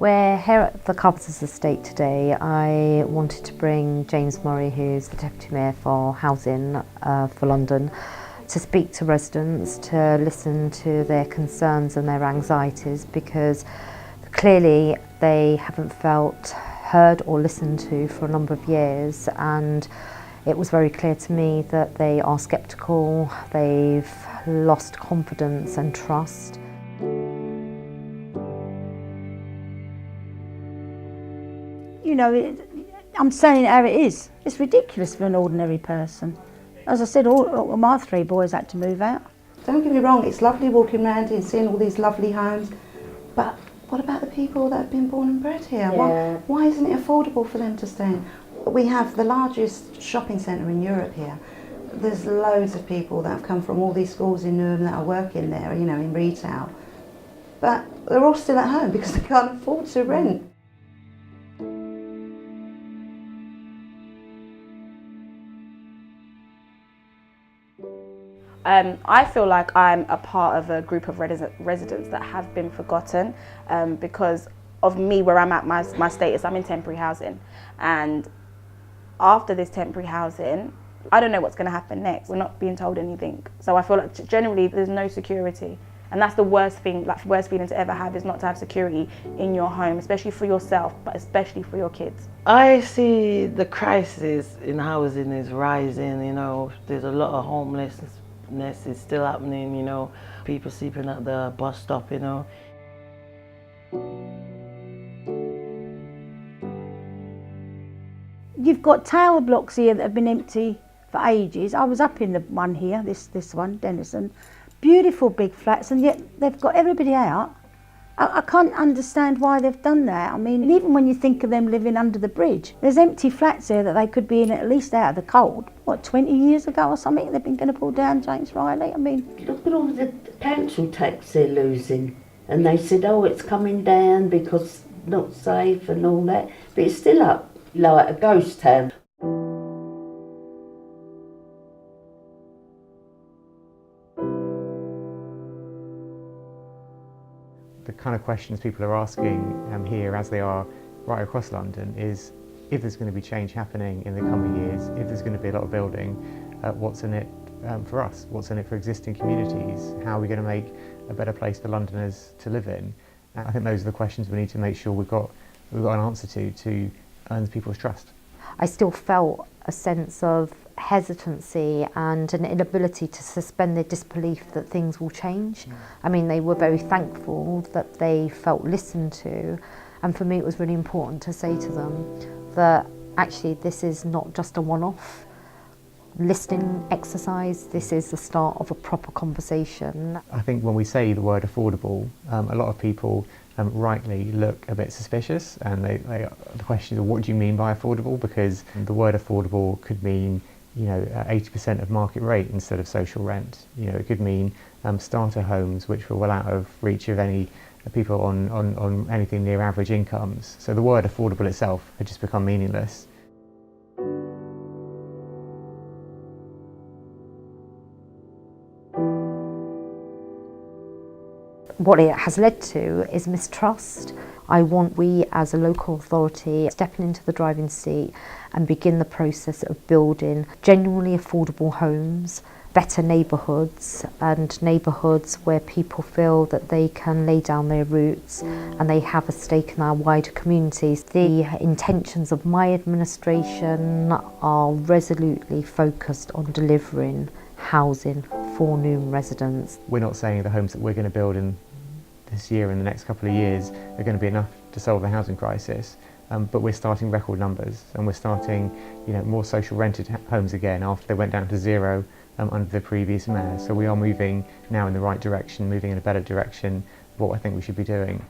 We're here at the Carpenter's Estate today. I wanted to bring James Murray, who's the Deputy Mayor for Housing for London, to speak to residents, to listen to their concerns and their anxieties, because clearly they haven't felt heard or listened to for a number of years, and it was very clear to me that they are sceptical, they've lost confidence and trust. You know, I'm saying it how it is. It's ridiculous for an ordinary person. As I said, all my three boys had to move out. Don't get me wrong, it's lovely walking around here and seeing all these lovely homes, but what about the people that have been born and bred here? Yeah. Why isn't it affordable for them to stay in? We have the largest shopping centre in Europe here. There's loads of people that have come from all these schools in Newham that are working there, you know, in retail. But they're all still at home because they can't afford to rent. I feel like I'm a part of a group of residents that have been forgotten because of me, where I'm at, my status. I'm in temporary housing, and after this temporary housing, I don't know what's going to happen next. We're not being told anything. So I feel like generally there's no security, and that's the worst thing, like worst feeling to ever have, is not to have security in your home, especially for yourself, but especially for your kids. I see the crisis in housing is rising, you know, there's a lot of homelessness is still happening, you know, people sleeping at the bus stop, you know. You've got tower blocks here that have been empty for ages. I was up in the one here, this one, Denison. Beautiful big flats, and yet they've got everybody out. I can't understand why they've done that. I mean, even when you think of them living under the bridge, there's empty flats there that they could be in at least out of the cold. What, 20 years ago or something, they've been going to pull down James Riley? I mean... Look at all the council tax they're losing. And they said, oh, it's coming down because not safe and all that. But it's still up like a ghost town. The kind of questions people are asking here, as they are right across London, is if there's going to be change happening in the coming years, if there's going to be a lot of building, what's in it for us? What's in it for existing communities? How are we going to make a better place for Londoners to live in? And I think those are the questions we need to make sure we've got an answer to earn people's trust. I still felt a sense of hesitancy and an inability to suspend their disbelief that things will change. I mean, they were very thankful that they felt listened to, and for me it was really important to say to them that actually this is not just a one-off listening exercise, this is the start of a proper conversation. I think when we say the word affordable, a lot of people rightly look a bit suspicious, and the question is, what do you mean by affordable? Because the word affordable could mean, you know, 80% of market rate instead of social rent. You know, it could mean starter homes, which were well out of reach of any people on anything near average incomes. So the word affordable itself had just become meaningless. What it has led to is mistrust. I want we as a local authority stepping into the driving seat and begin the process of building genuinely affordable homes, better neighbourhoods, and neighbourhoods where people feel that they can lay down their roots and they have a stake in our wider communities. The intentions of my administration are resolutely focused on delivering housing for Newham residents. We're not saying the homes that we're going to build in this year and the next couple of years are going to be enough to solve the housing crisis, but we're starting record numbers, and we're starting, you know, more social rented homes again after they went down to zero under the previous mayor. So we are moving now in the right direction, moving in a better direction of what I think we should be doing.